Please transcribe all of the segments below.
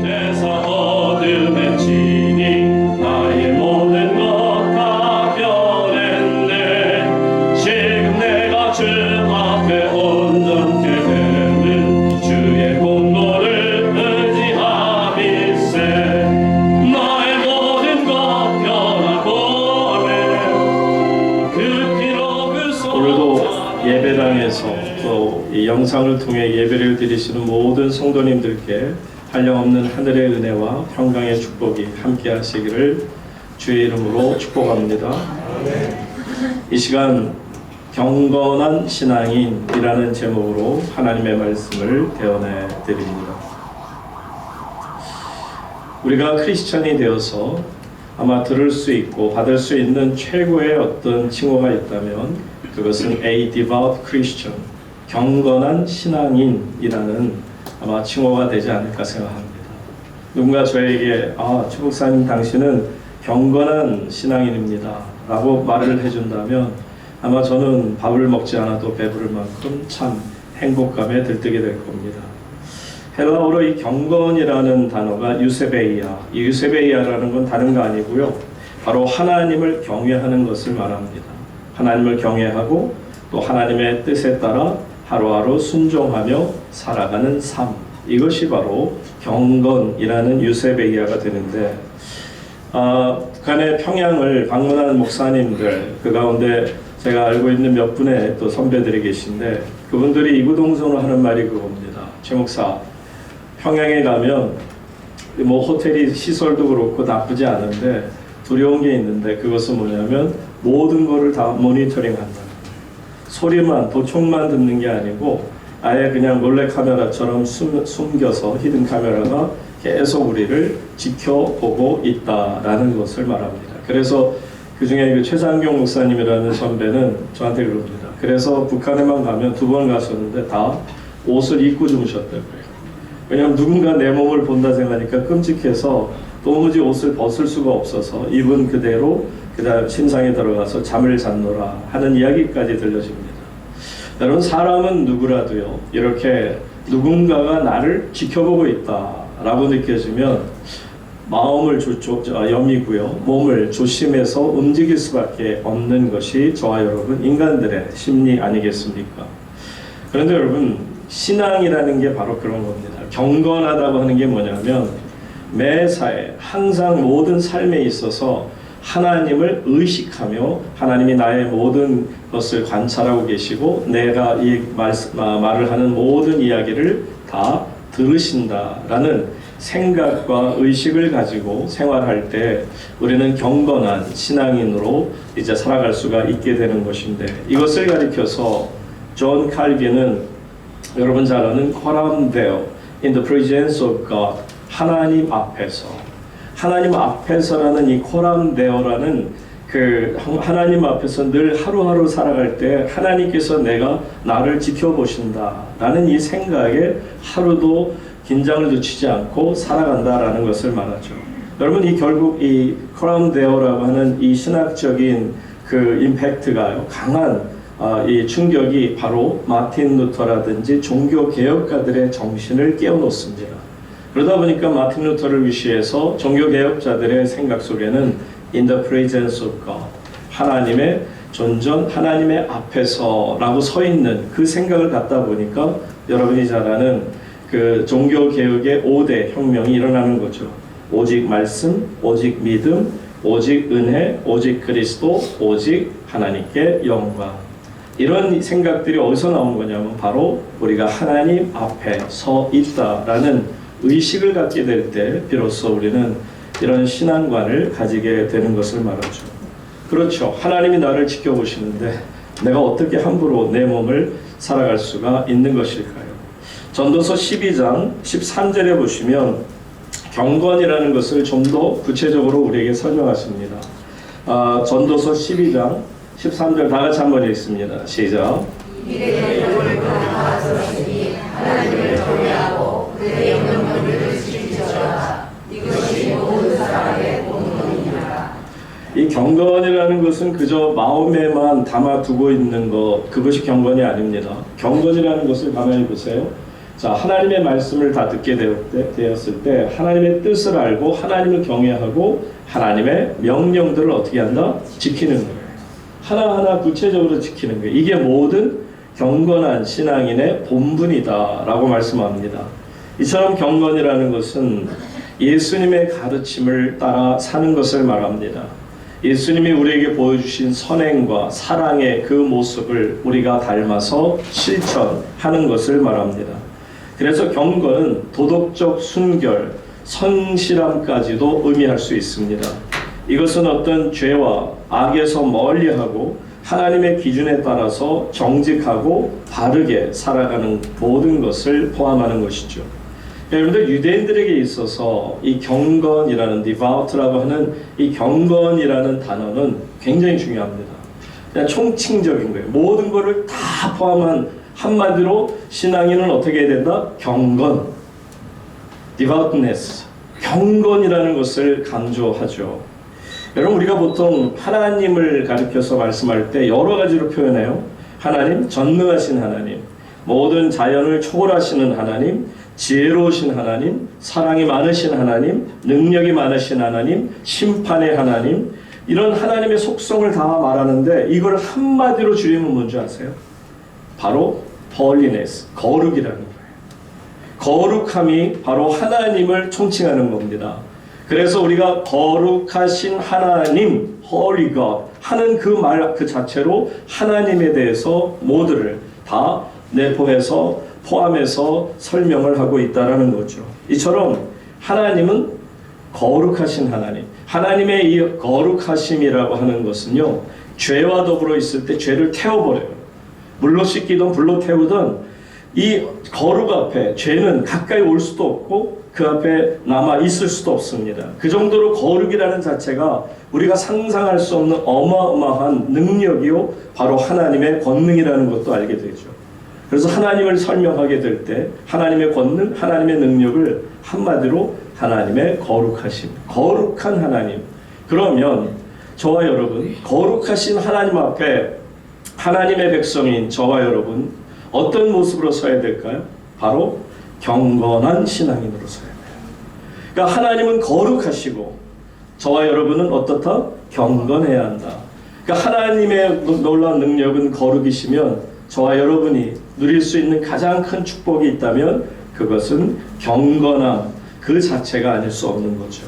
내사 어둠에 지니 나의 모든 것 다 변했네. 지금 내가 주 앞에 온전케 되는 주의 공로를 의지함일세. 나의 모든 것 변하고네. 그 피로 그 오늘도 예배당에서 또 이 영상을 통해 예배를 드리시는 모든 성도님들께 한량없는 하늘의 은혜와 평강의 축복이 함께 하시기를 주의 이름으로 축복합니다. 이 시간 경건한 신앙인이라는 제목으로 하나님의 말씀을 대언해 드립니다. 우리가 크리스천이 되어서 아마 들을 수 있고 받을 수 있는 최고의 어떤 칭호가 있다면 그것은 A Devout Christian, 경건한 신앙인이라는 아마 칭호가 되지 않을까 생각합니다. 누군가 저에게 최 목사님 당신은 경건한 신앙인입니다 라고 말을 해준다면 아마 저는 밥을 먹지 않아도 배부를 만큼 참 행복감에 들뜨게 될 겁니다. 헬라어로 이 경건이라는 단어가 유세베이아, 이 유세베이아라는 건 다른 거 아니고요, 바로 하나님을 경외하는 것을 말합니다. 하나님을 경외하고 또 하나님의 뜻에 따라 하루하루 순종하며 살아가는 삶, 이것이 바로 경건이라는 유세베이아가 되는데, 북한의 평양을 방문한 목사님들, 그 가운데 제가 알고 있는 몇 분의 또 선배들이 계신데 그분들이 이구동성으로 하는 말이 그겁니다. 최 목사, 평양에 가면 뭐 호텔이 시설도 그렇고 나쁘지 않은데 두려운 게 있는데 그것은 뭐냐면 모든 거를 다 모니터링한다. 소리만, 도청만 듣는 게 아니고 아예 그냥 몰래카메라처럼 숨겨서 히든 카메라가 계속 우리를 지켜보고 있다라는 것을 말합니다. 그래서 그 중에 그 최상경 목사님이라는 선배는 저한테 그럽니다. 그래서 북한에만 가면 2번 가셨는데 다 옷을 입고 주무셨다고요. 왜냐하면 누군가 내 몸을 본다 생각하니까 끔찍해서 도무지 옷을 벗을 수가 없어서 입은 그대로 그다음 침상에 들어가서 잠을 잤노라 하는 이야기까지 들려집니다. 여러분, 사람은 누구라도요, 이렇게 누군가가 나를 지켜보고 있다라고 느껴지면 마음을 여미고요, 몸을 조심해서 움직일 수밖에 없는 것이 저와 여러분 인간들의 심리 아니겠습니까? 그런데 여러분, 신앙이라는 게 바로 그런 겁니다. 경건하다고 하는 게 뭐냐면 매사에 항상 모든 삶에 있어서 하나님을 의식하며 하나님이 나의 모든 것을 관찰하고 계시고 내가 이 말을 하는 모든 이야기를 다 들으신다라는 생각과 의식을 가지고 생활할 때 우리는 경건한 신앙인으로 이제 살아갈 수가 있게 되는 것인데, 이것을 가리켜서 존 칼빈은 여러분 잘 아는 coram deo, in the presence of God, 하나님 앞에서, 하나님 앞에서라는 이 coram deo라는 그 하나님 앞에서 늘 하루하루 살아갈 때 하나님께서 내가 나를 지켜보신다라는 이 생각에 하루도 긴장을 늦추지 않고 살아간다라는 것을 말하죠. 여러분, 이 결국 이 coram deo라고 하는 이 신학적인 그 임팩트가요, 강한 이 충격이 바로 마틴 루터라든지 종교 개혁가들의 정신을 깨워놓습니다. 그러다 보니까 마틴 루터를 위시해서 종교 개혁자들의 생각 속에는 in the presence of God, 하나님의 존전, 하나님의 앞에서라고 서 있는 그 생각을 갖다 보니까 여러분이 잘 아는 그 종교 개혁의 5대 혁명이 일어나는 거죠. 오직 말씀, 오직 믿음, 오직 은혜, 오직 그리스도, 오직 하나님께 영광. 이런 생각들이 어디서 나온 거냐면 바로 우리가 하나님 앞에 서 있다라는 의식을 갖게 될 때 비로소 우리는 이런 신앙관을 가지게 되는 것을 말하죠. 그렇죠. 하나님이 나를 지켜보시는데 내가 어떻게 함부로 내 몸을 살아갈 수가 있는 것일까요? 전도서 12장 13절에 보시면 경건이라는 것을 좀 더 구체적으로 우리에게 설명하십니다. 전도서 12장 13절 다 같이 한번 읽습니다. 시작. 이들의 영혼을 강하소서니 하나님을 경외하고 그의 영혼을 지키셔라. 이것이 모든 사람의 공로이니라. 이 경건이라는 것은 그저 마음에만 담아두고 있는 것, 그것이 경건이 아닙니다. 경건이라는 것을 가만히 보세요. 자, 하나님의 말씀을 다 듣게 되었을 때 하나님의 뜻을 알고 하나님을 경외하고 하나님의 명령들을 어떻게 한다? 지키는 거예요. 하나하나 구체적으로 지키는 거예요. 이게 모든 경건한 신앙인의 본분이다 라고 말씀합니다. 이처럼 경건이라는 것은 예수님의 가르침을 따라 사는 것을 말합니다. 예수님이 우리에게 보여주신 선행과 사랑의 그 모습을 우리가 닮아서 실천하는 것을 말합니다. 그래서 경건은 도덕적 순결, 성실함까지도 의미할 수 있습니다. 이것은 어떤 죄와 악에서 멀리하고 하나님의 기준에 따라서 정직하고 바르게 살아가는 모든 것을 포함하는 것이죠. 여러분들, 유대인들에게 있어서 이 경건이라는 devout라고 하는 이 경건이라는 단어는 굉장히 중요합니다. 그냥 총칭적인 거예요. 모든 것을 다 포함한, 한마디로 신앙인은 어떻게 해야 된다? 경건, devoutness, 경건이라는 것을 강조하죠. 여러분, 우리가 보통 하나님을 가리켜서 말씀할 때 여러 가지로 표현해요. 하나님, 전능하신 하나님, 모든 자연을 초월하시는 하나님, 지혜로우신 하나님, 사랑이 많으신 하나님, 능력이 많으신 하나님, 심판의 하나님, 이런 하나님의 속성을 다 말하는데 이걸 한마디로 줄이면 뭔지 아세요? 바로 holiness, 거룩이라는 거예요. 거룩함이 바로 하나님을 총칭하는 겁니다. 그래서 우리가 거룩하신 하나님, Holy God 하는 그 말 그 자체로 하나님에 대해서 모두를 다 내포해서 포함해서 설명을 하고 있다라는 거죠. 이처럼 하나님은 거룩하신 하나님, 하나님의 이 거룩하심이라고 하는 것은요, 죄와 더불어 있을 때 죄를 태워버려요. 물로 씻기든 불로 태우든 이 거룩 앞에 죄는 가까이 올 수도 없고 그 앞에 남아 있을 수도 없습니다. 그 정도로 거룩이라는 자체가 우리가 상상할 수 없는 어마어마한 능력이요, 바로 하나님의 권능이라는 것도 알게 되죠. 그래서 하나님을 설명하게 될 때 하나님의 권능, 하나님의 능력을 한마디로 하나님의 거룩하심, 거룩한 하나님. 그러면 저와 여러분, 거룩하신 하나님 앞에 하나님의 백성인 저와 여러분 어떤 모습으로 서야 될까요? 바로 경건한 신앙인으로 서야 돼요. 그러니까 하나님은 거룩하시고 저와 여러분은 어떻다? 경건해야 한다. 그러니까 하나님의 놀라운 능력은 거룩이시면 저와 여러분이 누릴 수 있는 가장 큰 축복이 있다면 그것은 경건함 그 자체가 아닐 수 없는 거죠.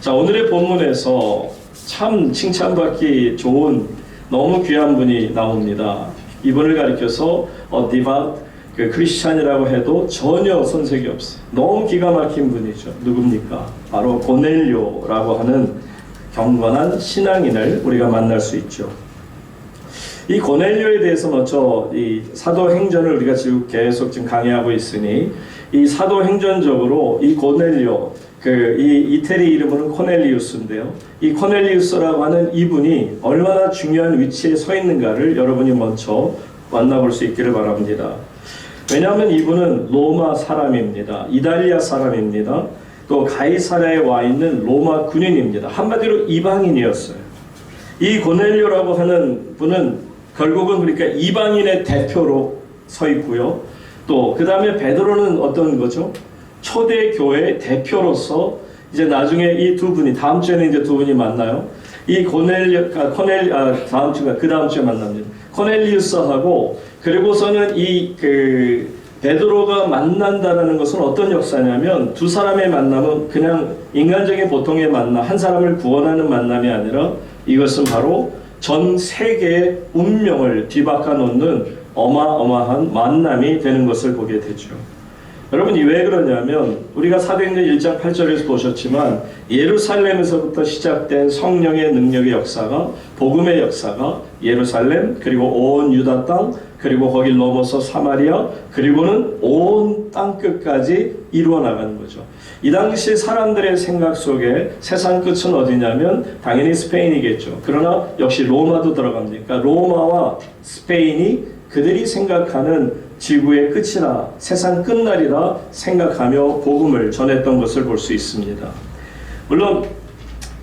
자, 오늘의 본문에서 참 칭찬받기 좋은 너무 귀한 분이 나옵니다. 이분을 가리켜서 devout 그 크리스찬이라고 해도 전혀 손색이 없어요. 너무 기가 막힌 분이죠. 누굽니까? 바로 고넬료라고 하는 경건한 신앙인을 우리가 만날 수 있죠. 이 고넬료에 대해서 먼저 이 사도행전을 우리가 지금 계속 지금 강의하고 있으니 이 사도행전적으로 이 고넬료 이 이태리 이름으로는 코넬리우스인데요. 이 코넬리우스라고 하는 이분이 얼마나 중요한 위치에 서 있는가를 여러분이 먼저 만나볼 수 있기를 바랍니다. 왜냐하면 이분은 로마 사람입니다. 이탈리아 사람입니다. 또 가이사랴에 와 있는 로마 군인입니다. 한마디로 이방인이었어요. 이 고넬료라고 하는 분은 결국은 그러니까 이방인의 대표로 서 있고요. 또 그 다음에 베드로는 어떤 거죠? 초대 교회의 대표로서 이제 나중에 이 두 분이 다음 주에는 이제 두 분이 만나요. 이 다음 주가 그 다음 주에 만납니다. 코넬리우스하고 그리고서는 이 베드로가 만난다라는 것은 어떤 역사냐면 두 사람의 만남은 그냥 인간적인 보통의 만남, 한 사람을 구원하는 만남이 아니라 이것은 바로 전 세계의 운명을 뒤바꿔 놓는 어마어마한 만남이 되는 것을 보게 되죠. 여러분, 왜 그러냐면 우리가 사도행전 1장 8절에서 보셨지만 예루살렘에서부터 시작된 성령의 능력의 역사가, 복음의 역사가 예루살렘, 그리고 온 유다 땅, 그리고 거길 넘어서 사마리아, 그리고는 온 땅끝까지 이루어 나가는 거죠. 이 당시 사람들의 생각 속에 세상 끝은 어디냐면 당연히 스페인이겠죠. 그러나 역시 로마도 들어갑니다. 그러니까 로마와 스페인이 그들이 생각하는 지구의 끝이라, 세상 끝날이라 생각하며 복음을 전했던 것을 볼 수 있습니다. 물론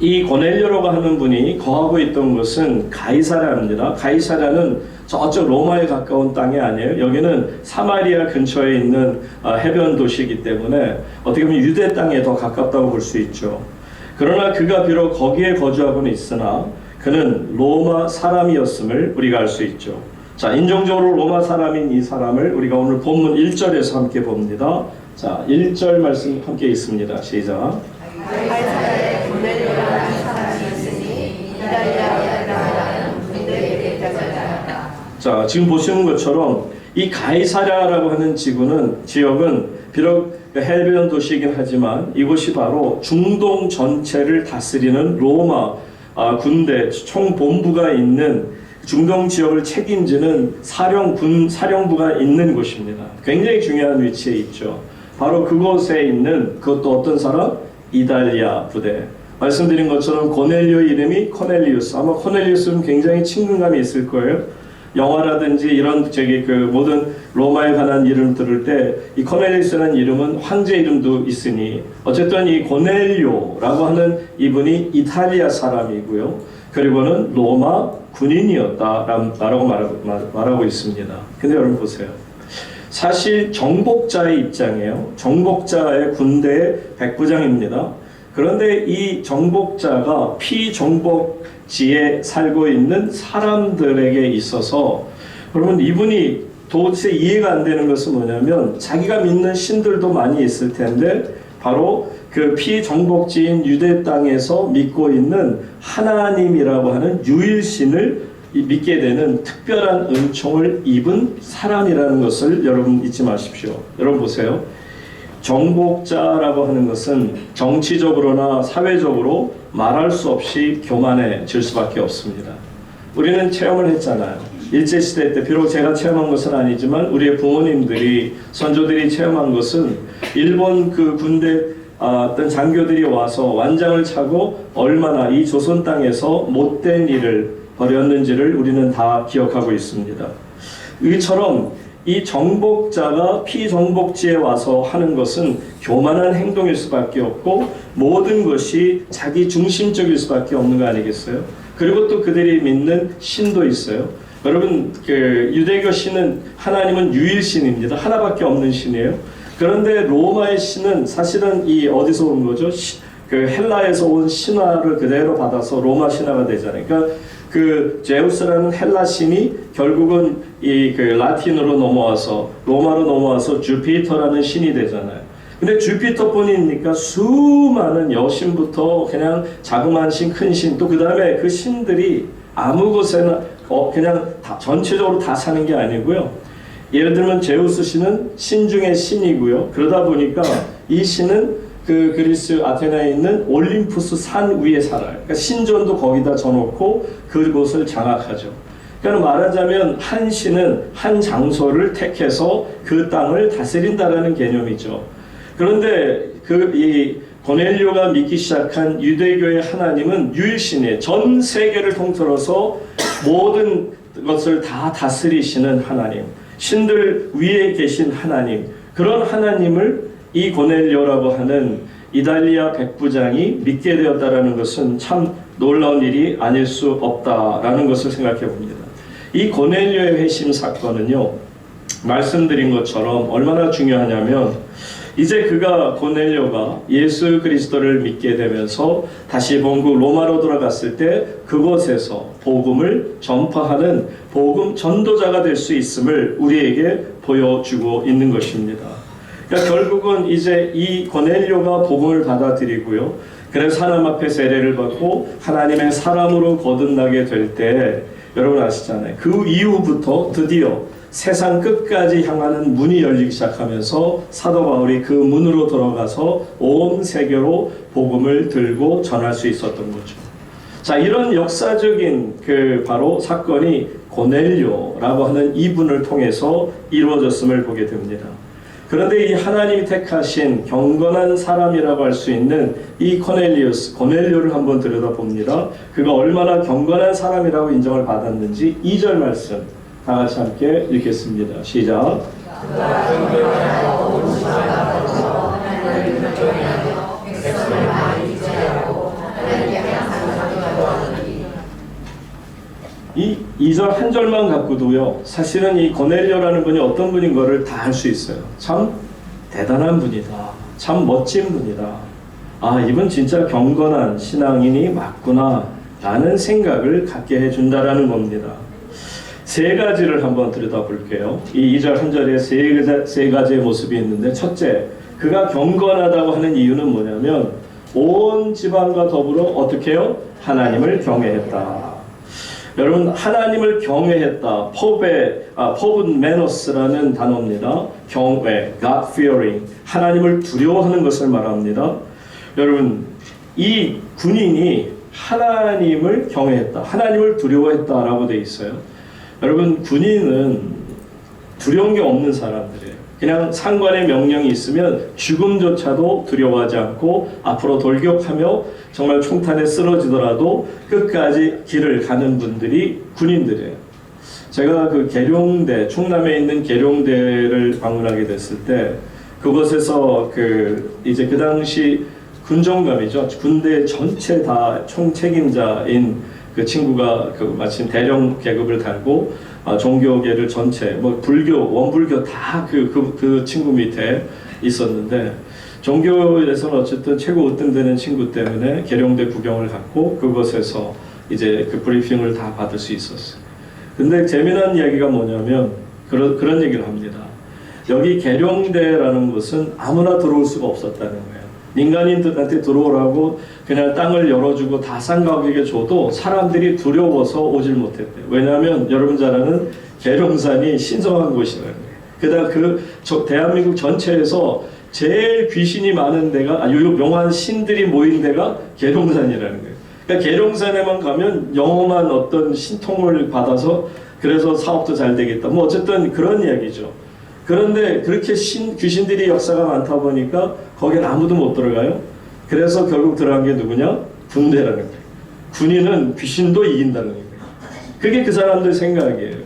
이 고넬료라고 하는 분이 거하고 있던 곳은 가이사랴입니다. 가이사랴는 저쪽 로마에 가까운 땅이 아니에요. 여기는 사마리아 근처에 있는 해변 도시이기 때문에 어떻게 보면 유대 땅에 더 가깝다고 볼 수 있죠. 그러나 그가 비록 거기에 거주하고는 있으나 그는 로마 사람이었음을 우리가 알 수 있죠. 자, 인종적으로 로마 사람인 이 사람을 우리가 오늘 본문 1절에서 함께 봅니다. 자, 1절 말씀 함께 있습니다. 시작. 가이사랴에 고넬료라는 사람이 있으니 이달리아라는 군대의 대장이었다. 자, 지금 보시는 것처럼 이 가이사랴라고 하는 지역은 비록 해변 도시이긴 하지만 이곳이 바로 중동 전체를 다스리는 로마 군대 총본부가 있는 중동 지역을 책임지는 사령부가 있는 곳입니다. 굉장히 중요한 위치에 있죠. 바로 그곳에 있는 그것도 어떤 사람? 이달리아 부대. 말씀드린 것처럼 고넬료 이름이 코넬리우스. 아마 코넬리우스는 굉장히 친근감이 있을 거예요. 영화라든지 이런 모든 로마에 관한 이름 들을 때 이 코넬리우스라는 이름은 황제 이름도 있으니 어쨌든 이 고넬료라고 하는 이분이 이탈리아 사람이고요. 그리고는 로마 군인이었다라고 말하고 있습니다. 근데 여러분 보세요. 사실 정복자의 입장이에요. 정복자의 군대의 백부장입니다. 그런데 이 정복자가 피정복지에 살고 있는 사람들에게 있어서 그러면 이분이 도대체 이해가 안 되는 것은 뭐냐면 자기가 믿는 신들도 많이 있을 텐데 바로 그 피정복지인 유대 땅에서 믿고 있는 하나님이라고 하는 유일신을 믿게 되는 특별한 은총을 입은 사람이라는 것을 여러분 잊지 마십시오. 여러분 보세요. 정복자라고 하는 것은 정치적으로나 사회적으로 말할 수 없이 교만해질 수밖에 없습니다. 우리는 체험을 했잖아요. 일제시대 때 비록 제가 체험한 것은 아니지만 우리의 부모님들이 선조들이 체험한 것은 일본 그 군대 어떤 장교들이 와서 완장을 차고 얼마나 이 조선 땅에서 못된 일을 벌였는지를 우리는 다 기억하고 있습니다. 이처럼 이 정복자가 피정복지에 와서 하는 것은 교만한 행동일 수밖에 없고 모든 것이 자기 중심적일 수밖에 없는 거 아니겠어요? 그리고 또 그들이 믿는 신도 있어요. 여러분 유대교 신은 하나님은 유일신입니다. 하나밖에 없는 신이에요. 그런데 로마의 신은 사실은 어디서 온 거죠? 헬라에서 온 신화를 그대로 받아서 로마 신화가 되잖아요. 그러니까 제우스라는 헬라 신이 결국은 라틴으로 넘어와서 로마로 넘어와서 주피터라는 신이 되잖아요. 근데 주피터뿐이니까 수많은 여신부터 그냥 자그마한 신, 큰 신, 또 그 다음에 그 신들이 아무 곳에나 그냥 전체적으로 다 사는 게 아니고요. 예를 들면 제우스 신은 신 중의 신이고요. 그러다 보니까 이 신은 그리스 아테네에 있는 올림푸스 산 위에 살아요. 그러니까 신전도 거기다 져놓고 그곳을 장악하죠. 그러니까 말하자면 한 신은 한 장소를 택해서 그 땅을 다스린다라는 개념이죠. 그런데 이 고넬료가 믿기 시작한 유대교의 하나님은 유일신이에요. 전 세계를 통틀어서 모든 것을 다 다스리시는 하나님, 신들 위에 계신 하나님, 그런 하나님을 이 고넬료라고 하는 이달리아 백부장이 믿게 되었다라는 것은 참 놀라운 일이 아닐 수 없다라는 것을 생각해 봅니다. 이 고넬료의 회심 사건은요, 말씀드린 것처럼 얼마나 중요하냐면 이제 고넬료가 예수 그리스도를 믿게 되면서 다시 본국 로마로 돌아갔을 때 그곳에서 복음을 전파하는 복음 전도자가 될 수 있음을 우리에게 보여주고 있는 것입니다. 그러니까 결국은 이제 이 고넬료가 복음을 받아들이고요. 그래서 하나님 앞에 세례를 받고 하나님의 사람으로 거듭나게 될 때 여러분 아시잖아요. 그 이후부터 드디어 세상 끝까지 향하는 문이 열리기 시작하면서 사도 바울이 그 문으로 들어가서 온 세계로 복음을 들고 전할 수 있었던 거죠. 자, 이런 역사적인 바로 사건이 고넬료라고 하는 이분을 통해서 이루어졌음을 보게 됩니다. 그런데 이 하나님이 택하신 경건한 사람이라고 할 수 있는 이 고넬료를 한번 들여다봅니다. 그가 얼마나 경건한 사람이라고 인정을 받았는지 2절 말씀 다 같이 함께 읽겠습니다. 시작. 2절 한 절만 갖고도요, 사실은 이 고넬료라는 분이 어떤 분인 거를 다 알 수 있어요. 참 대단한 분이다. 참 멋진 분이다. 아, 이분 진짜 경건한 신앙인이 맞구나 라는 생각을 갖게 해준다라는 겁니다. 세 가지를 한번 들여다볼게요. 이 2절 한 절에 세 가지의 모습이 있는데, 첫째, 그가 경건하다고 하는 이유는 뭐냐면 온 집안과 더불어 어떻게 해요? 하나님을 경외했다. 여러분, 하나님을 경외했다. 퍼분 매너스라는 단어입니다. 경외, God fearing, 하나님을 두려워하는 것을 말합니다. 여러분, 이 군인이 하나님을 경외했다, 하나님을 두려워했다라고 돼 있어요. 여러분, 군인은 두려운 게 없는 사람들이에요. 그냥 상관의 명령이 있으면 죽음조차도 두려워하지 않고 앞으로 돌격하며 정말 총탄에 쓰러지더라도 끝까지 길을 가는 분들이 군인들이에요. 제가 그 계룡대, 충남에 있는 계룡대를 방문하게 됐을 때, 그곳에서 이제 그 당시 군정감이죠. 군대 전체 다 총책임자인 그 친구가 마침 대령 계급을 달고 종교계를 전체, 뭐 불교, 원불교 다 그 친구 밑에 있었는데, 종교에서는 어쨌든 최고 으뜸되는 친구 때문에 계룡대 구경을 갔고 그곳에서 이제 그 브리핑을 다 받을 수 있었어요. 근데 재미난 이야기가 뭐냐면 그런 얘기를 합니다. 여기 계룡대라는 곳은 아무나 들어올 수가 없었다는 거예요. 민간인들한테 들어오라고 그냥 땅을 열어주고 다 싼 가격에 줘도 사람들이 두려워서 오질 못했대요. 왜냐하면 여러분 잘 아는 계룡산이 신성한 곳이라는 거예요. 게다가 대한민국 전체에서 제일 귀신이 많은 데가, 묘한 신들이 모인 데가 계룡산이라는 거예요. 그러니까 계룡산에만 가면 영험한 어떤 신통을 받아서 그래서 사업도 잘 되겠다. 뭐 어쨌든 그런 이야기죠. 그런데 그렇게 귀신들이 역사가 많다 보니까 거긴 아무도 못 들어가요. 그래서 결국 들어간 게 누구냐? 군대라는 거예요. 군인은 귀신도 이긴다는 거예요. 그게 그 사람들 생각이에요.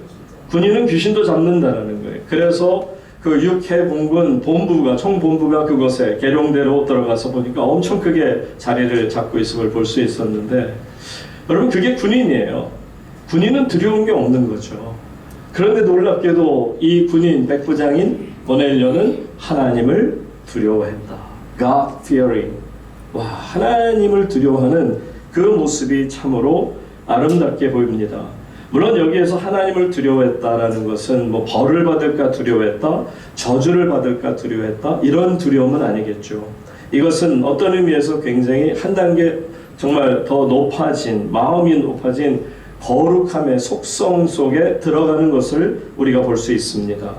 군인은 귀신도 잡는다는 거예요. 그래서 그 육해공군 본부가, 총본부가 그곳에 계룡대로 들어가서 보니까 엄청 크게 자리를 잡고 있음을 볼 수 있었는데, 여러분, 그게 군인이에요. 군인은 두려운 게 없는 거죠. 그런데 놀랍게도 이 군인 백부장인 고넬료는 하나님을 두려워했다. God fearing. 와, 하나님을 두려워하는 그 모습이 참으로 아름답게 보입니다. 물론 여기에서 하나님을 두려워했다라는 것은 뭐 벌을 받을까 두려워했다, 저주를 받을까 두려워했다, 이런 두려움은 아니겠죠. 이것은 어떤 의미에서 굉장히 한 단계 정말 더 높아진, 마음이 높아진 거룩함의 속성 속에 들어가는 것을 우리가 볼 수 있습니다.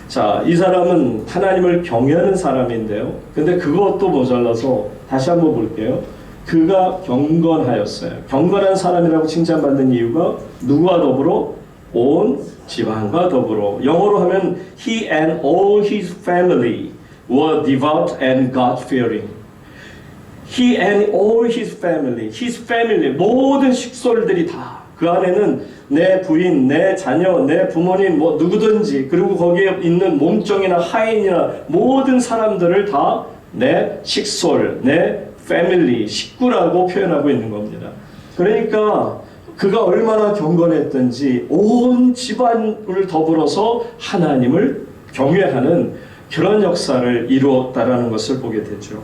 자, 이 사람은 하나님을 경외하는 사람인데요. 근데 그것도 모자라서 다시 한번 볼게요. 그가 경건하였어요. 경건한 사람이라고 칭찬받는 이유가 누구와 더불어? 온 집안과 더불어. 영어로 하면 He and all his family were devout and God-fearing. He and all his family, 모든 식솔들이 다, 그 안에는 내 부인, 내 자녀, 내 부모님, 뭐 누구든지, 그리고 거기에 있는 몸종이나 하인이나 모든 사람들을 다 내 식솔, 내 패밀리, 식구라고 표현하고 있는 겁니다. 그러니까 그가 얼마나 경건했든지 온 집안을 더불어서 하나님을 경외하는 그런 역사를 이루었다라는 것을 보게 되죠.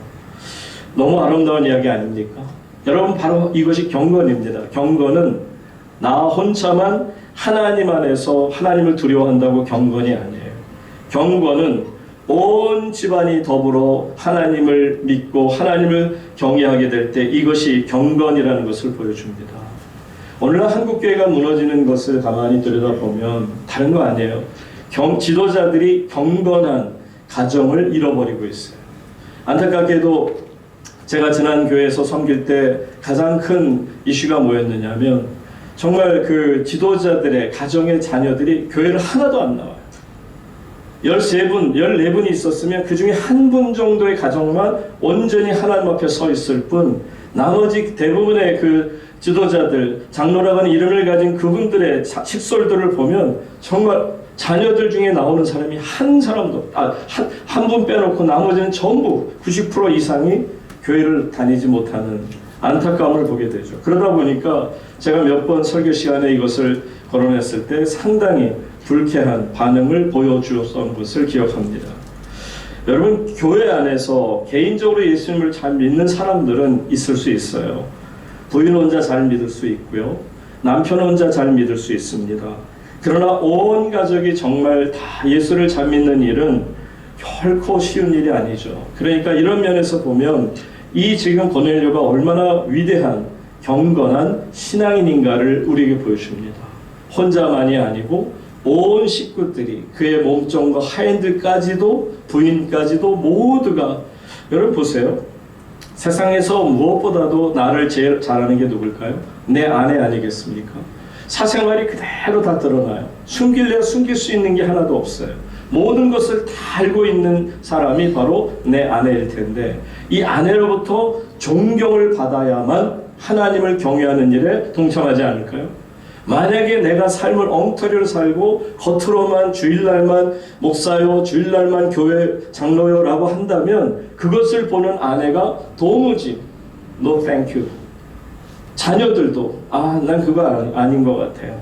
너무 아름다운 이야기 아닙니까? 여러분, 바로 이것이 경건입니다. 경건은 나 혼자만 하나님 안에서 하나님을 두려워한다고 경건이 아니에요. 경건은 온 집안이 더불어 하나님을 믿고 하나님을 경외하게 될 때 이것이 경건이라는 것을 보여줍니다. 오늘날 한국교회가 무너지는 것을 가만히 들여다보면 다른 거 아니에요. 지도자들이 경건한 가정을 잃어버리고 있어요. 안타깝게도 제가 지난 교회에서 섬길 때 가장 큰 이슈가 뭐였느냐면, 정말 그 지도자들의 가정의 자녀들이 교회를 하나도 안 나와요. 13분, 14분이 있었으면 그 중에 한 분 정도의 가정만 온전히 하나님 앞에 서 있을 뿐, 나머지 대부분의 그 지도자들, 장로라고 하는 이름을 가진 그분들의 식솔들을 보면 정말 자녀들 중에 나오는 사람이 한 사람도, 한 분 빼놓고 나머지는 전부 90% 이상이 교회를 다니지 못하는 안타까움을 보게 되죠. 그러다 보니까 제가 몇 번 설교 시간에 이것을 거론했을 때 상당히 불쾌한 반응을 보여주었던 것을 기억합니다. 여러분, 교회 안에서 개인적으로 예수님을 잘 믿는 사람들은 있을 수 있어요. 부인 혼자 잘 믿을 수 있고요. 남편 혼자 잘 믿을 수 있습니다. 그러나 온 가족이 정말 다 예수를 잘 믿는 일은 결코 쉬운 일이 아니죠. 그러니까 이런 면에서 보면 이 지금 고넬료가 얼마나 위대한 경건한 신앙인인가를 우리에게 보여줍니다. 혼자만이 아니고 온 식구들이 그의 몸종과 하인들까지도 부인까지도 모두가, 여러분 보세요. 세상에서 무엇보다도 나를 제일 잘하는 게 누굴까요? 내 아내 아니겠습니까? 사생활이 그대로 다 드러나요. 숨길래야 숨길 수 있는 게 하나도 없어요. 모든 것을 다 알고 있는 사람이 바로 내 아내일 텐데, 이 아내로부터 존경을 받아야만 하나님을 경외하는 일에 동참하지 않을까요? 만약에 내가 삶을 엉터리로 살고 겉으로만 주일날만 목사요, 주일날만 교회 장로요 라고 한다면 그것을 보는 아내가 도무지 no thank you, 자녀들도 난 그거 아닌 것 같아요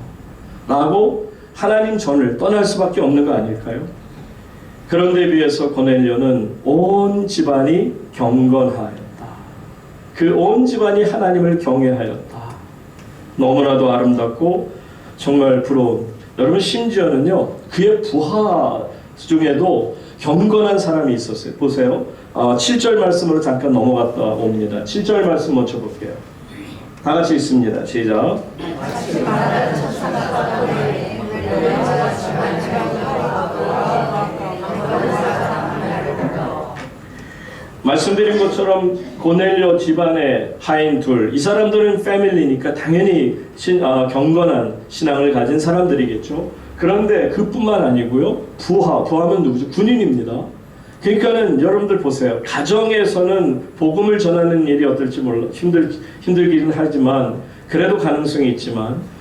라고 하나님 전을 떠날 수밖에 없는 거 아닐까요? 그런데 비해서 고넬료는 온 집안이 경건하였다. 그 온 집안이 하나님을 경외하였다. 너무나도 아름답고 정말 부러운, 여러분 심지어는요 그의 부하 중에도 경건한 사람이 있었어요. 보세요. 7절 말씀으로 잠깐 넘어갔다 옵니다. 7절 말씀 먼저 볼게요. 다 같이 읽습니다. 시작. 말씀드린 것처럼 고넬료 집안의 하인 둘, 이 사람들은 패밀리니까 당연히 경건한 신앙을 가진 사람들이겠죠. 그런데 그뿐만 아니고요, 부하면 누구죠? 군인입니다. 그러니까는 여러분들 보세요. 가정에서는 복음을 전하는 일이 어떨지 몰라 힘들기는 하지만 그래도 가능성이 있지만,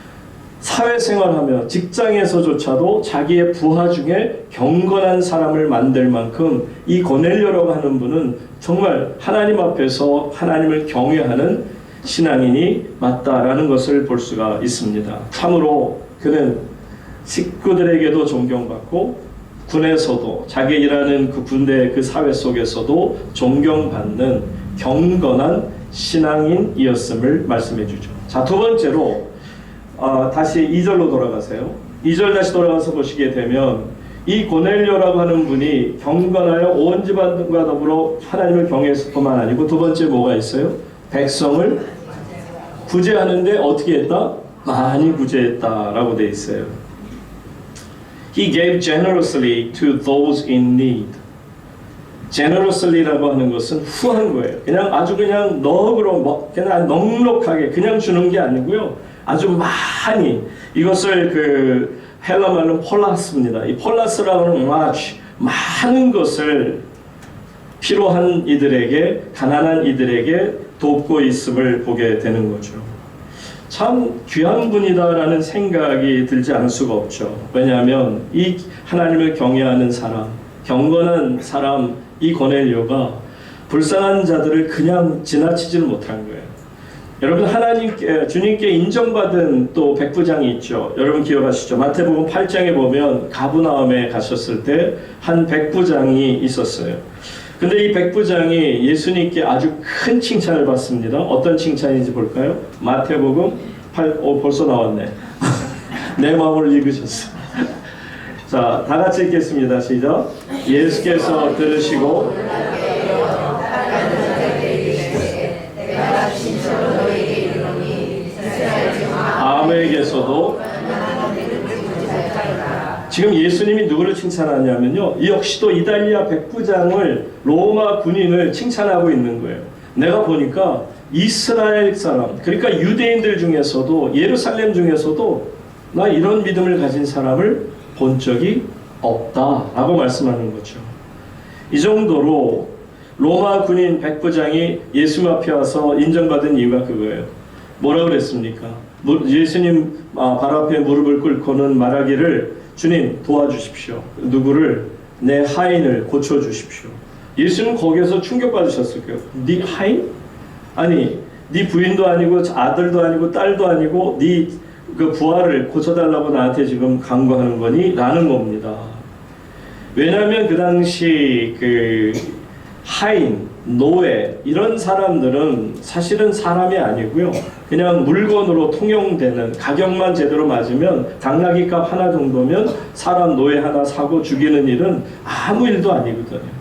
사회생활하며 직장에서조차도 자기의 부하 중에 경건한 사람을 만들 만큼 이 고넬료라고 하는 분은 정말 하나님 앞에서 하나님을 경외하는 신앙인이 맞다라는 것을 볼 수가 있습니다. 참으로 그는 식구들에게도 존경받고 군에서도, 자기 일하는 그 군대 그 사회 속에서도 존경받는 경건한 신앙인이었음을 말씀해 주죠. 자, 두 번째로 다시 2절로 돌아가세요. 2절 다시 돌아가서 보시게 되면 이 고넬료라고 하는 분이 경건하여 온 집안과 더불어 하나님을 경외했을 뿐만 아니고, 두 번째 뭐가 있어요? 백성을 구제하는데 어떻게 했다? 많이 구제했다라고 돼 있어요. He gave generously to those in need. generously라고 하는 것은 후한 거예요. 그냥 아주 그냥 너그러, 그냥 넉넉하게 그냥 주는 게 아니고요. 아주 많이, 이것을 그 헬라 말로 폴라스입니다. 이 폴라스라고 하는 많은 것을 필요한 이들에게, 가난한 이들에게 돕고 있음을 보게 되는 거죠. 참 귀한 분이다라는 생각이 들지 않을 수가 없죠. 왜냐하면 이 하나님을 경외하는 사람, 경건한 사람, 이 고넬료가 불쌍한 자들을 그냥 지나치지를 못한 거예요. 여러분, 하나님께, 주님께 인정받은 또 백부장이 있죠. 여러분 기억하시죠? 마태복음 8장에 보면 가브나움에 가셨을 때 한 백부장이 있었어요. 근데 이 백부장이 예수님께 아주 큰 칭찬을 받습니다. 어떤 칭찬인지 볼까요? 마태복음 8, 벌써 나왔네. 내 마음을 읽으셨어. 자, 다 같이 읽겠습니다. 시작. 예수께서 들으시고 아무에게서도, 지금 예수님이 누구를 칭찬하냐면요, 역시도 이달리아 백부장을, 로마 군인을 칭찬하고 있는 거예요. 내가 보니까 이스라엘 사람, 그러니까 유대인들 중에서도, 예루살렘 중에서도 나 이런 믿음을 가진 사람을 본 적이 없다라고 말씀하는 거죠. 이 정도로 로마 군인 백부장이 예수님 앞에 와서 인정받은 이유가 그거예요. 뭐라고 그랬습니까? 예수님 발 앞에 무릎을 꿇고는 말하기를, 주님 도와주십시오. 누구를? 내 하인을 고쳐주십시오. 예수는 거기에서 충격받으셨을 거예요. 네 하인? 아니, 네 부인도 아니고 아들도 아니고 딸도 아니고 네 그 부하를 고쳐달라고 나한테 지금 강구하는 거니? 라는 겁니다. 왜냐하면 그 당시 그 하인, 노예 이런 사람들은 사실은 사람이 아니고요. 그냥 물건으로 통용되는, 가격만 제대로 맞으면 당나귀 값 하나 정도면 사람 노예 하나 사고 죽이는 일은 아무 일도 아니거든요.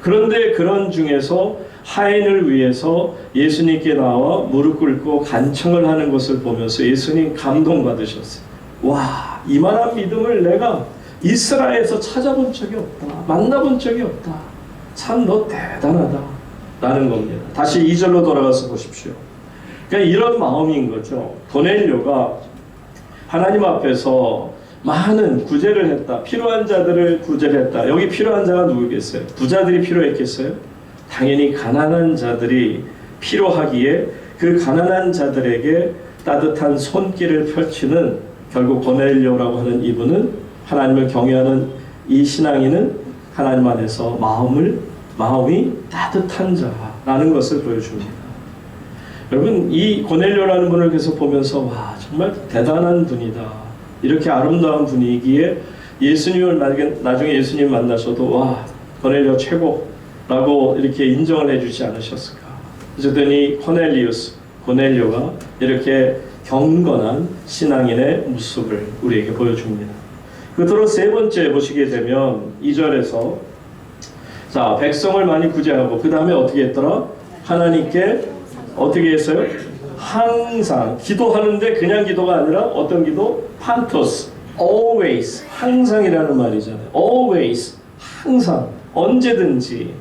그런데 그런 중에서 하인을 위해서 예수님께 나와 무릎 꿇고 간청을 하는 것을 보면서 예수님 감동받으셨어요. 와, 이만한 믿음을 내가 이스라엘에서 찾아본 적이 없다. 만나본 적이 없다. 참 너 대단하다. 라는 겁니다. 다시 2절로 돌아가서 보십시오. 그러니까 이런 마음인 거죠. 고넬료가 하나님 앞에서 많은 구제를 했다. 필요한 자들을 구제를 했다. 여기 필요한 자가 누구겠어요? 부자들이 필요했겠어요? 당연히 가난한 자들이 필요하기에 그 가난한 자들에게 따뜻한 손길을 펼치는, 결국 고넬료라고 하는 이분은, 하나님을 경외하는 이 신앙인은 하나님 안에서 마음이 따뜻한 자라는 것을 보여줍니다. 여러분, 이 고넬료라는 분을 계속 보면서 와, 정말 대단한 분이다. 이렇게 아름다운 분이기에 예수님을 나중에 예수님 만나셔도 와, 고넬료 최고라고 이렇게 인정을 해주지 않으셨을까. 그랬더니 고넬료가 이렇게 경건한 신앙인의 모습을 우리에게 보여줍니다. 끝으로 세 번째 보시게 되면 2절에서 자, 백성을 많이 구제하고 그 다음에 어떻게 했더라? 하나님께 어떻게 했어요? 항상 기도하는데 그냥 기도가 아니라 어떤 기도? 판토스, always, 항상이라는 말이잖아요. always, 항상, 언제든지.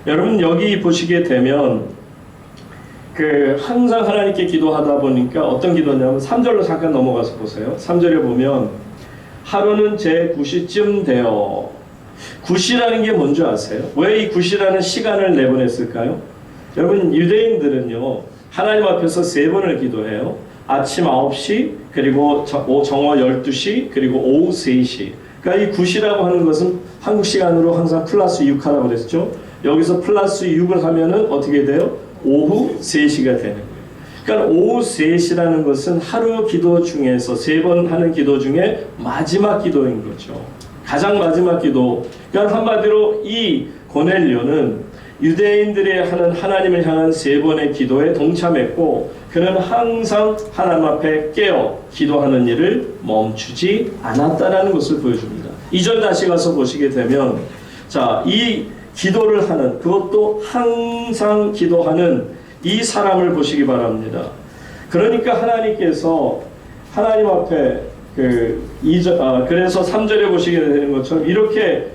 여러분 여기 보시게 되면 그 항상 하나님께 기도하다 보니까 어떤 기도냐면 3절로 잠깐 넘어가서 보세요. 3절에 보면 하루는 제 9시쯤 되어. 9시라는 게 뭔지 아세요? 왜 이 9시라는 시간을 내보냈을까요? 여러분 유대인들은요 하나님 앞에서 3번을 기도해요. 아침 9시, 그리고 정오 12시, 그리고 오후 3시. 그러니까 이 9시라고 하는 것은 한국 시간으로 항상 플러스 6 하라고 그랬죠. 여기서 플러스 6을 하면은 어떻게 돼요? 오후 3시가 되는 거예요. 그러니까 오후 3시라는 것은 하루 기도 중에서 3번 하는 기도 중에 마지막 기도인 거죠. 가장 마지막 기도. 그러니까 한마디로 이 고넬료는 유대인들이 하는 하나님을 향한 3번의 기도에 동참했고 그는 항상 하나님 앞에 깨어 기도하는 일을 멈추지 않았다는 것을 보여줍니다. 2절 다시 가서 보시게 되면 자, 이 기도를 하는, 그것도 항상 기도하는 이 사람을 보시기 바랍니다. 그러니까 하나님께서 하나님 앞에 그래서 3절에 보시게 되는 것처럼 이렇게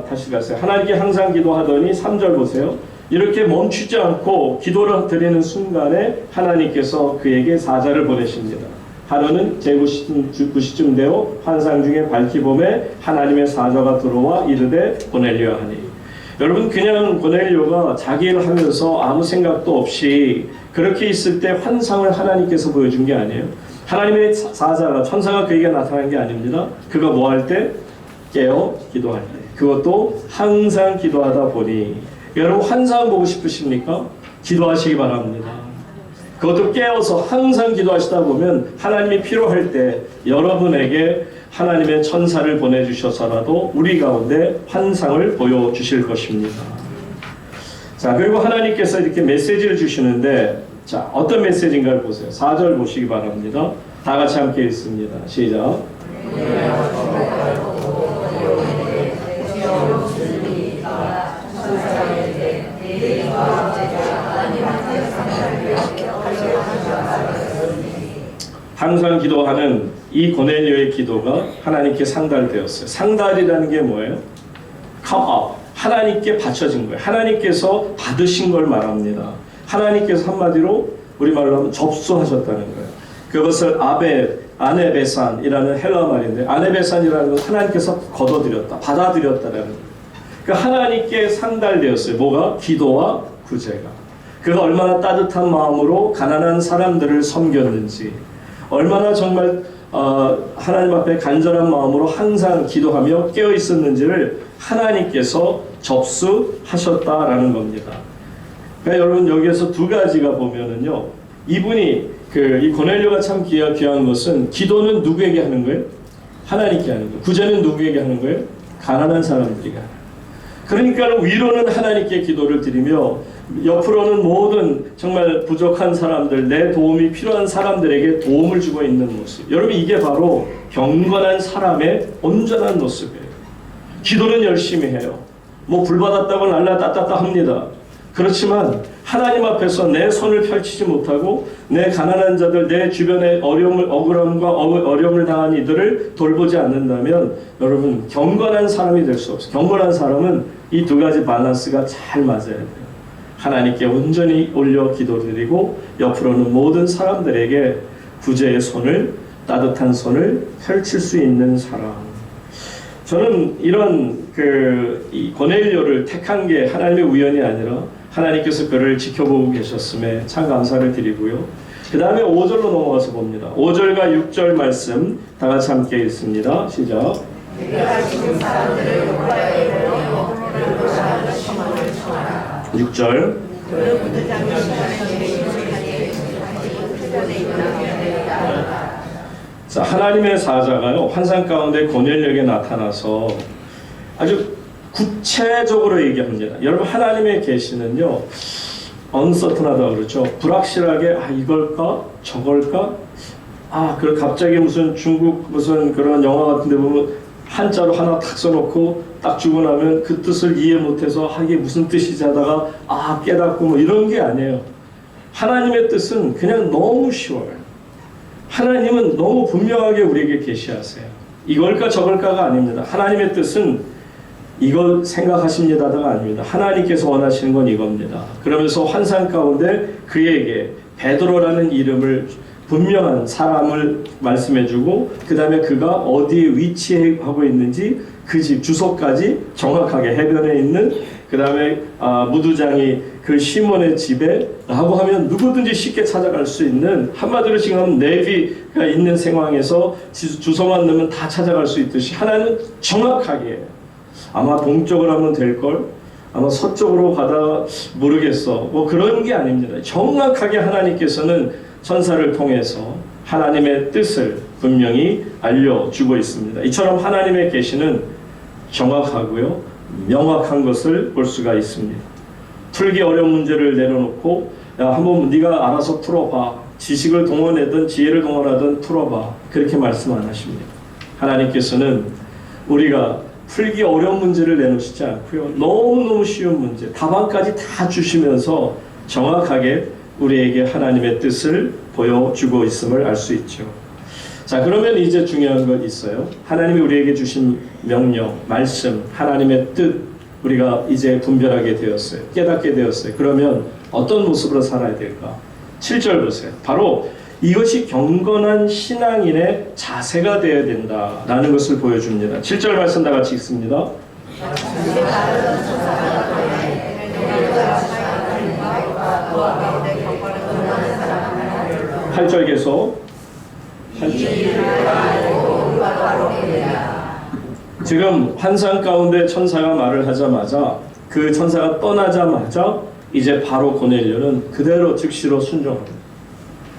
다시 가세요. 하나님께 항상 기도하더니 3절 보세요. 이렇게 멈추지 않고 기도를 드리는 순간에 하나님께서 그에게 사자를 보내십니다. 하루는 제 9시쯤 되어 환상 중에 밝히 봄에 하나님의 사자가 들어와 이르되 고넬료야 하니. 여러분 그냥 고넬료가 자기 일을 하면서 아무 생각도 없이 그렇게 있을 때 환상을 하나님께서 보여준 게 아니에요. 하나님의 사자가, 천사가 그에게 나타난 게 아닙니다. 그가 뭐 할 때? 깨어 기도할 때. 그것도 항상 기도하다 보니. 여러분 환상 보고 싶으십니까? 기도하시기 바랍니다. 그것도 깨어서 항상 기도하시다 보면 하나님이 필요할 때 여러분에게 하나님의 천사를 보내주셔서라도 우리 가운데 환상을 보여주실 것입니다. 자, 그리고 하나님께서 이렇게 메시지를 주시는데 자, 어떤 메시지인가를 보세요. 4절 보시기 바랍니다. 다 같이 함께 읽습니다. 시작. 항상 기도하는 이 고넬료의 기도가 하나님께 상달되었어요. 상달이라는 게 뭐예요? come up. 하나님께 바쳐진 거예요. 하나님께서 받으신 걸 말합니다. 하나님께서 한마디로 우리말로 하면 접수하셨다는 거예요. 그것을 아네베산이라는 헬라 말인데 아네베산이라는 건 하나님께서 걷어들였다, 받아들였다라는 거예요. 그러니까 하나님께 상달되었어요. 뭐가? 기도와 구제가. 그가 얼마나 따뜻한 마음으로 가난한 사람들을 섬겼는지, 얼마나 정말 하나님 앞에 간절한 마음으로 항상 기도하며 깨어 있었는지를 하나님께서 접수하셨다라는 겁니다. 그러니까 여러분 여기에서 두 가지가 보면은요, 이분이 이 고넬료가 참 귀한 것은 기도는 누구에게 하는 거예요? 하나님께 하는 거예요. 구제는 누구에게 하는 거예요? 가난한 사람들에게 하는 거예요. 그러니까 위로는 하나님께 기도를 드리며 옆으로는 모든 정말 부족한 사람들, 내 도움이 필요한 사람들에게 도움을 주고 있는 모습. 여러분 이게 바로 경건한 사람의 온전한 모습이에요. 기도는 열심히 해요. 뭐 불받았다고 날라따따따 합니다. 그렇지만 하나님 앞에서 내 손을 펼치지 못하고 내 가난한 자들, 내 주변의 억울함과 어려움을 당한 이들을 돌보지 않는다면 여러분 경건한 사람이 될 수 없어요. 경건한 사람은 이 두 가지 밸런스가 잘 맞아야 돼요. 하나님께 온전히 올려 기도드리고 옆으로는 모든 사람들에게 구제의 손을, 따뜻한 손을 펼칠 수 있는 사람. 저는 이런 이 고넬료를 택한 게 하나님의 우연이 아니라 하나님께서 그를 지켜보고 계셨음에 참 감사를 드리고요. 그 다음에 5절로 넘어가서 봅니다. 5절과 6절 말씀 다 같이 함께 읽습니다. 시작. 내가 지금 사람들을 욕하여 이르러 그를 도시하여 시몬을 청하라. 6절. 그 부두장이 시간에 예수님에게 표전에 일어나게. 자, 하나님의 사자가요 환상 가운데 고넬료에게 나타나서 아주 구체적으로 얘기합니다. 여러분 하나님의 계시는요 uncertain하다 그렇죠. 불확실하게 이걸까 저걸까 그리고 갑자기 무슨 중국 무슨 그런 영화 같은데 보면 한자로 하나 탁 써놓고 딱 주고 나면 그 뜻을 이해 못해서 이게 무슨 뜻이지 하다가 깨닫고 뭐 이런 게 아니에요. 하나님의 뜻은 그냥 너무 쉬워요. 하나님은 너무 분명하게 우리에게 계시하세요. 이걸까 저걸까가 아닙니다. 하나님의 뜻은 이걸 생각하십니다가 아닙니다. 하나님께서 원하시는 건 이겁니다. 그러면서 환상 가운데 그에게 베드로라는 이름을 분명한 사람을 말씀해주고 그 다음에 그가 어디에 위치하고 있는지 그 집 주소까지 정확하게 해변에 있는 그 다음에 무두장이 그 시몬의 집에 라고 하면 누구든지 쉽게 찾아갈 수 있는 한마디로 지금 내비가 있는 상황에서 주소만 넣으면 다 찾아갈 수 있듯이 하나님은 정확하게 아마 동쪽으로 하면 될걸 아마 서쪽으로 가다 모르겠어 뭐 그런 게 아닙니다. 정확하게 하나님께서는 천사를 통해서 하나님의 뜻을 분명히 알려주고 있습니다. 이처럼 하나님의 계시는 정확하고요 명확한 것을 볼 수가 있습니다. 풀기 어려운 문제를 내려놓고 한번 네가 알아서 풀어봐. 지식을 동원하든 지혜를 동원하든 풀어봐. 그렇게 말씀 안 하십니다. 하나님께서는 우리가 풀기 어려운 문제를 내놓으시지 않고요. 너무너무 쉬운 문제, 답안까지 다 주시면서 정확하게 우리에게 하나님의 뜻을 보여주고 있음을 알 수 있죠. 자, 그러면 이제 중요한 것 있어요. 하나님이 우리에게 주신 명령, 말씀, 하나님의 뜻 우리가 이제 분별하게 되었어요. 깨닫게 되었어요. 그러면 어떤 모습으로 살아야 될까? 7절 보세요. 바로 이것이 경건한 신앙인의 자세가 되어야 된다라는 것을 보여줍니다. 7절 말씀 다 같이 읽습니다. 8절 계속. 8절. 지금 환상 가운데 천사가 말을 하자마자 그 천사가 떠나자마자 이제 바로 고넬료는 그대로 즉시로 순종합니다.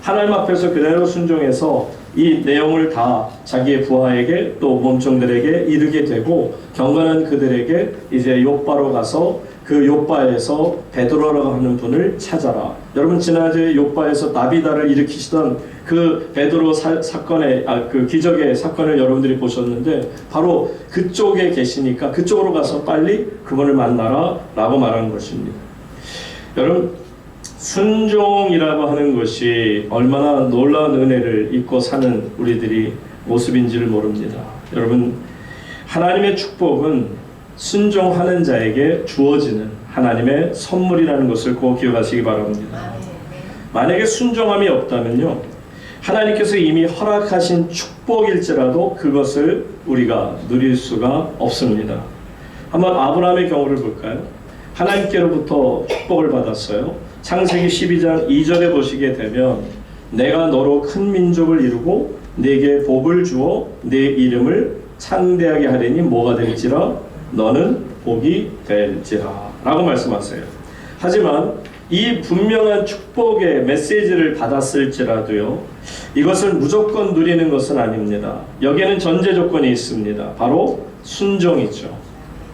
하나님 앞에서 그대로 순종해서 이 내용을 다 자기의 부하에게 또 몸종들에게 이르게 되고 경건한 그들에게 이제 요바로 가서 그 요바에서 베드로라고 하는 분을 찾아라. 여러분 지난주에 요바에서 나비다를 일으키시던 그 베드로 사건의 그 기적의 사건을 여러분들이 보셨는데 바로 그쪽에 계시니까 그쪽으로 가서 빨리 그분을 만나라 라고 말하는 것입니다. 여러분 순종이라고 하는 것이 얼마나 놀라운 은혜를 입고 사는 우리들이 모습인지를 모릅니다. 여러분 하나님의 축복은 순종하는 자에게 주어지는 하나님의 선물이라는 것을 꼭 기억하시기 바랍니다. 만약에 순종함이 없다면요 하나님께서 이미 허락하신 축복일지라도 그것을 우리가 누릴 수가 없습니다. 한번 아브라함의 경우를 볼까요? 하나님께로부터 축복을 받았어요. 창세기 12장 2절에 보시게 되면 내가 너로 큰 민족을 이루고 네게 복을 주어 네 이름을 창대하게 하리니 뭐가 될지라 너는 복이 될지라 라고 말씀하세요. 하지만 이 분명한 축복의 메시지를 받았을지라도요, 이것을 무조건 누리는 것은 아닙니다. 여기에는 전제 조건이 있습니다. 바로 순종이죠.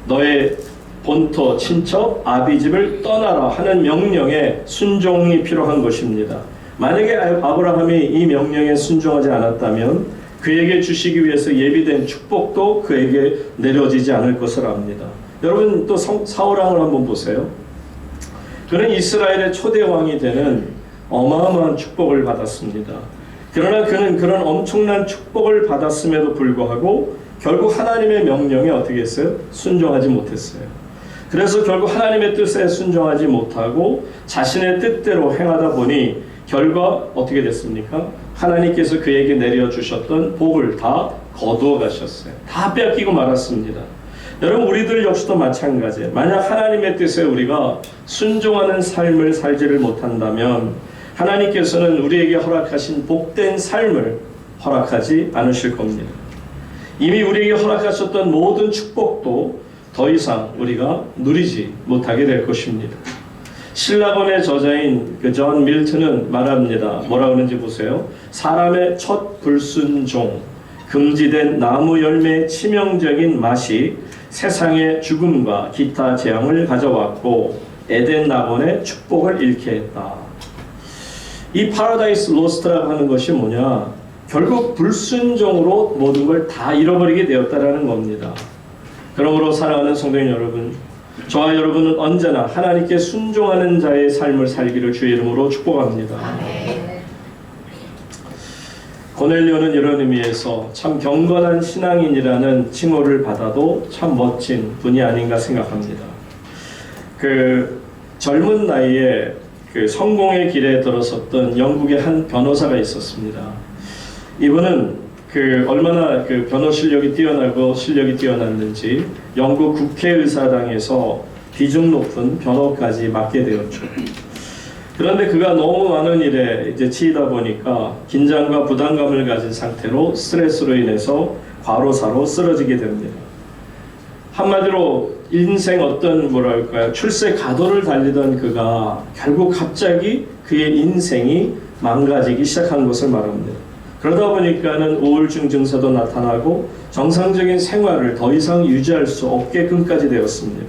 너의 본토, 친척, 아비집을 떠나라 하는 명령에 순종이 필요한 것입니다. 만약에 아브라함이 이 명령에 순종하지 않았다면 그에게 주시기 위해서 예비된 축복도 그에게 내려지지 않을 것을 압니다. 여러분 또 사울왕을 한번 보세요. 그는 이스라엘의 초대 왕이 되는 어마어마한 축복을 받았습니다. 그러나 그는 그런 엄청난 축복을 받았음에도 불구하고 결국 하나님의 명령에 어떻게 했어요? 순종하지 못했어요. 그래서 결국 하나님의 뜻에 순종하지 못하고 자신의 뜻대로 행하다 보니 결과 어떻게 됐습니까? 하나님께서 그에게 내려주셨던 복을 다 거두어 가셨어요. 다 빼앗기고 말았습니다. 여러분 우리들 역시도 마찬가지예요. 만약 하나님의 뜻에 우리가 순종하는 삶을 살지를 못한다면 하나님께서는 우리에게 허락하신 복된 삶을 허락하지 않으실 겁니다. 이미 우리에게 허락하셨던 모든 축복도 더 이상 우리가 누리지 못하게 될 것입니다. 신라본의 저자인 존 밀턴은 말합니다. 뭐라고 하는지 보세요. 사람의 첫 불순종, 금지된 나무 열매의 치명적인 맛이 세상의 죽음과 기타 재앙을 가져왔고 에덴 낙원의 축복을 잃게 했다. 이 파라다이스 로스트라고 하는 것이 뭐냐? 결국 불순종으로 모든 걸 다 잃어버리게 되었다라는 겁니다. 그러므로 사랑하는 성도님 여러분, 저와 여러분은 언제나 하나님께 순종하는 자의 삶을 살기를 주의 이름으로 축복합니다. 고넬료는 이런 의미에서 참 경건한 신앙인이라는 칭호를 받아도 참 멋진 분이 아닌가 생각합니다. 그 젊은 나이에 그 성공의 길에 들어섰던 영국의 한 변호사가 있었습니다. 이분은 얼마나 변호 실력이 뛰어나고 실력이 뛰어났는지 영국 국회의사당에서 비중 높은 변호까지 맡게 되었죠. 그런데 그가 너무 많은 일에 이제 치이다 보니까 긴장과 부담감을 가진 상태로 스트레스로 인해서 과로사로 쓰러지게 됩니다. 한마디로 인생 어떤 출세 가도를 달리던 그가 결국 갑자기 그의 인생이 망가지기 시작한 것을 말합니다. 그러다 보니까는 우울증 증세도 나타나고 정상적인 생활을 더 이상 유지할 수 없게끔까지 되었습니다.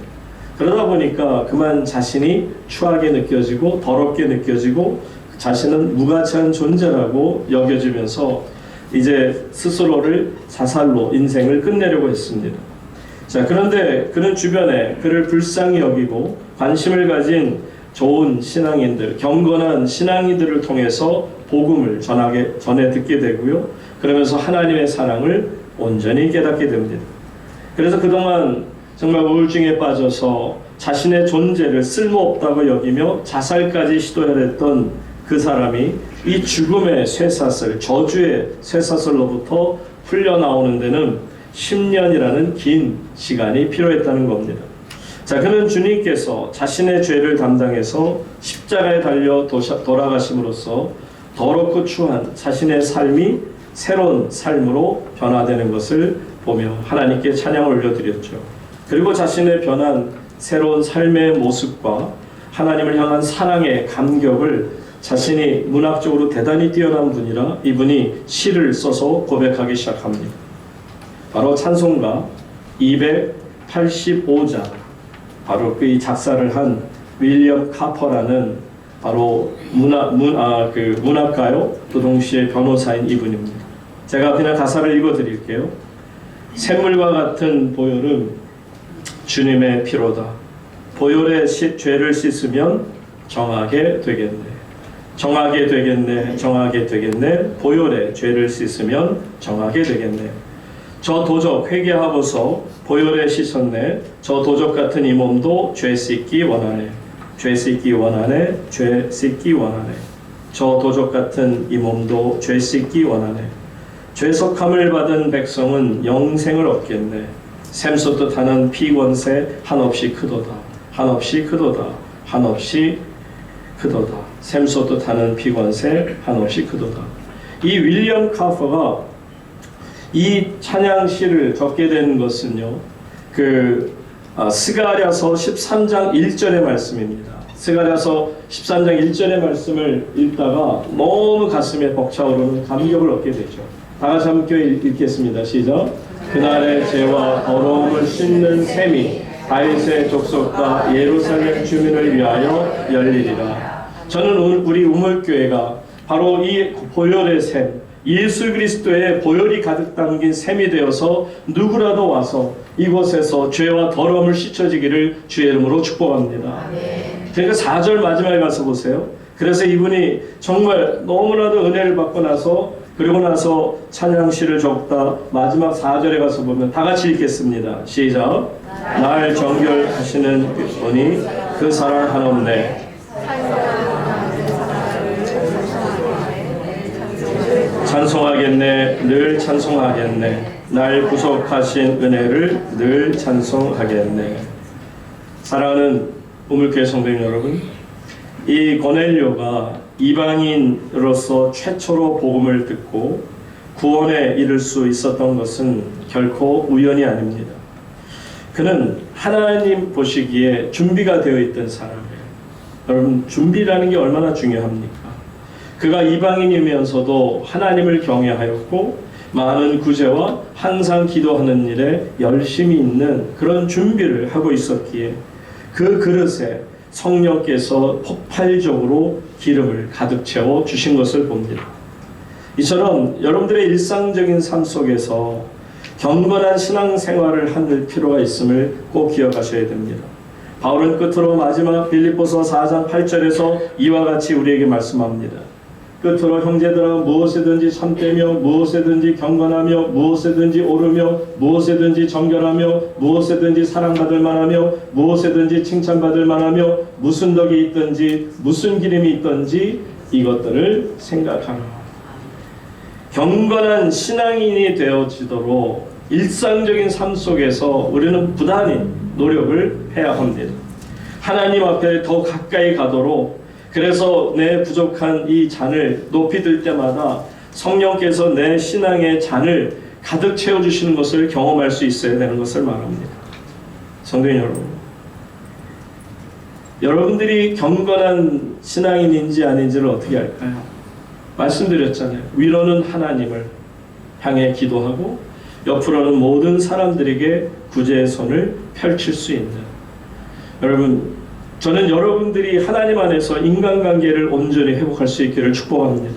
그러다 보니까 그만 자신이 추하게 느껴지고 더럽게 느껴지고 자신은 무가치한 존재라고 여겨지면서 이제 스스로를 자살로 인생을 끝내려고 했습니다. 자, 그런데 그는 주변에 그를 불쌍히 여기고 관심을 가진 좋은 신앙인들, 경건한 신앙인들을 통해서 복음을 전해 듣게 되고요. 그러면서 하나님의 사랑을 온전히 깨닫게 됩니다. 그래서 그동안 정말 우울증에 빠져서 자신의 존재를 쓸모없다고 여기며 자살까지 시도해야 했던 그 사람이 이 죽음의 쇠사슬, 저주의 쇠사슬로부터 풀려나오는 데는 10년이라는 긴 시간이 필요했다는 겁니다. 자, 그는 주님께서 자신의 죄를 담당해서 십자가에 달려 돌아가심으로써 더럽고 추한 자신의 삶이 새로운 삶으로 변화되는 것을 보며 하나님께 찬양을 올려드렸죠. 그리고 자신의 변한 새로운 삶의 모습과 하나님을 향한 사랑의 감격을 자신이 문학적으로 대단히 뛰어난 분이라 이분이 시를 써서 고백하기 시작합니다. 바로 찬송가 285장, 바로 그 작사를 한 윌리엄 카퍼라는 바로 문학가요, 또 동시에 변호사인 이분입니다. 제가 그냥 가사를 읽어드릴게요. 샘물과 같은 보혈은 주님의 피로다. 보혈의 죄를 씻으면 정하게 되겠네. 정하게 되겠네. 정하게 되겠네. 보혈의 죄를 씻으면 정하게 되겠네. 저 도적 회개하고서 보혈에 씻었네. 저 도적 같은 이 몸도 죄 씻기 원하네. 죄 씻기 원하네. 죄 씻기 원하네. 저 도적 같은 이 몸도 죄 씻기 원하네. 죄속함을 받은 백성은 영생을 얻겠네. 샘솟듯 하는 피권세 한없이 크도다. 한없이 크도다. 한없이 크도다. 샘솟듯 하는 피권세 한없이 크도다. 이 윌리엄 카퍼가 이 찬양시를 적게 된 것은요, 스가랴서 13장 1절의 말씀입니다. 스가랴서 13장 1절의 말씀을 읽다가 너무 가슴에 벅차오르는 감격을 얻게 되죠. 다 같이 함께 읽겠습니다. 시작. 그날의 죄와 더러움을 씻는 셈이 다윗의 족속과 예루살렘 주민을 위하여 열리리라. 저는 우리 우물교회가 바로 이 보혈의 셈, 예수 그리스도의 보혈이 가득 담긴 셈이 되어서 누구라도 와서 이곳에서 죄와 더러움을 씻어지기를 주의 이름으로 축복합니다. 그러니까 4절 마지막에 가서 보세요. 그래서 이분이 정말 너무나도 은혜를 받고 나서 그리고 나서 찬양시를 적다 마지막 4절에 가서 보면 다 같이 읽겠습니다. 시작. 날 정결하시는 분이 그 사랑 한없네. 찬송하겠네. 늘 찬송하겠네. 날 구속하신 은혜를 늘 찬송하겠네. 사랑하는 우물교회 성도님 여러분, 이 고넬료가 이방인으로서 최초로 복음을 듣고 구원에 이를 수 있었던 것은 결코 우연이 아닙니다. 그는 하나님 보시기에 준비가 되어 있던 사람이에요. 여러분, 준비라는 게 얼마나 중요합니까? 그가 이방인이면서도 하나님을 경외하였고 많은 구제와 항상 기도하는 일에 열심히 있는 그런 준비를 하고 있었기에 그 그릇에 성령께서 폭발적으로 기름을 가득 채워 주신 것을 봅니다. 이처럼 여러분들의 일상적인 삶 속에서 경건한 신앙생활을 할 필요가 있음을 꼭 기억하셔야 됩니다. 바울은 끝으로 마지막 빌립보서 4장 8절에서 이와 같이 우리에게 말씀합니다. 끝으로 형제들아 무엇이든지 참되며 무엇이든지 경건하며 무엇이든지 옳으며 무엇이든지 정결하며 무엇이든지 사랑받을 만하며 무엇이든지 칭찬받을 만하며 무슨 덕이 있든지 무슨 기름이 있든지 이것들을 생각하라. 경건한 신앙인이 되어지도록 일상적인 삶 속에서 우리는 부단히 노력을 해야 합니다. 하나님 앞에 더 가까이 가도록, 그래서 내 부족한 이 잔을 높이 들 때마다 성령께서 내 신앙의 잔을 가득 채워주시는 것을 경험할 수 있어야 되는 것을 말합니다. 성도님 여러분, 여러분들이 경건한 신앙인인지 아닌지를 어떻게 알까요? 말씀드렸잖아요. 위로는 하나님을 향해 기도하고 옆으로는 모든 사람들에게 구제의 손을 펼칠 수 있는, 여러분, 저는 여러분들이 하나님 안에서 인간관계를 온전히 회복할 수 있기를 축복합니다.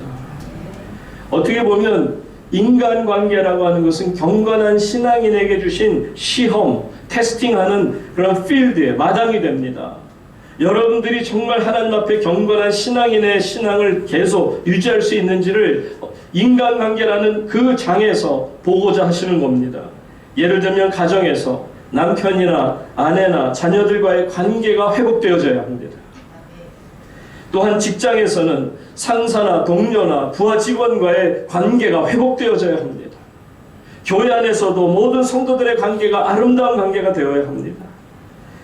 어떻게 보면 인간관계라고 하는 것은 경건한 신앙인에게 주신 시험, 테스팅하는 그런 필드에 마당이 됩니다. 여러분들이 정말 하나님 앞에 경건한 신앙인의 신앙을 계속 유지할 수 있는지를 인간관계라는 그 장에서 보고자 하시는 겁니다. 예를 들면 가정에서 남편이나 아내나 자녀들과의 관계가 회복되어져야 합니다. 또한 직장에서는 상사나 동료나 부하 직원과의 관계가 회복되어져야 합니다. 교회 안에서도 모든 성도들의 관계가 아름다운 관계가 되어야 합니다.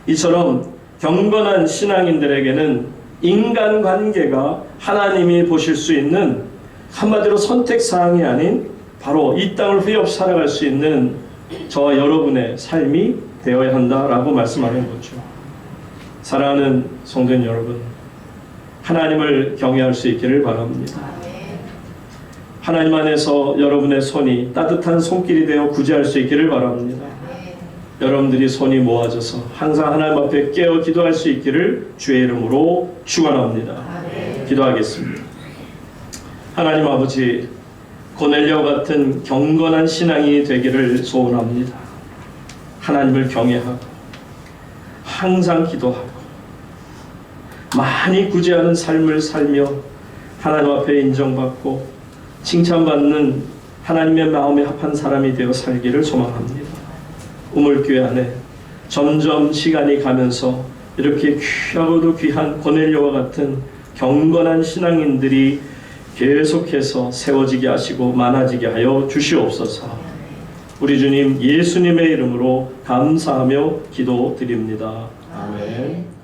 이처럼 경건한 신앙인들에게는 인간관계가 하나님이 보실 수 있는, 한마디로 선택사항이 아닌 바로 이 땅을 후회 없이 살아갈 수 있는 저와 여러분의 삶이 되어야 한다라고 말씀하는 거죠. 사랑하는 성도님 여러분, 하나님을 경외할 수 있기를 바랍니다. 하나님 안에서 여러분의 손이 따뜻한 손길이 되어 구제할 수 있기를 바랍니다. 여러분들이 손이 모아져서 항상 하나님 앞에 깨어 기도할 수 있기를 주의 이름으로 축원합니다. 기도하겠습니다. 하나님 아버지, 고넬료 같은 경건한 신앙이 되기를 소원합니다. 하나님을 경외하고 항상 기도하고 많이 구제하는 삶을 살며 하나님 앞에 인정받고 칭찬받는 하나님의 마음에 합한 사람이 되어 살기를 소망합니다. 우물교회 안에 점점 시간이 가면서 이렇게 귀하고도 귀한 고넬료와 같은 경건한 신앙인들이 계속해서 세워지게 하시고 많아지게 하여 주시옵소서. 우리 주님 예수님의 이름으로 감사하며 기도드립니다. 아멘.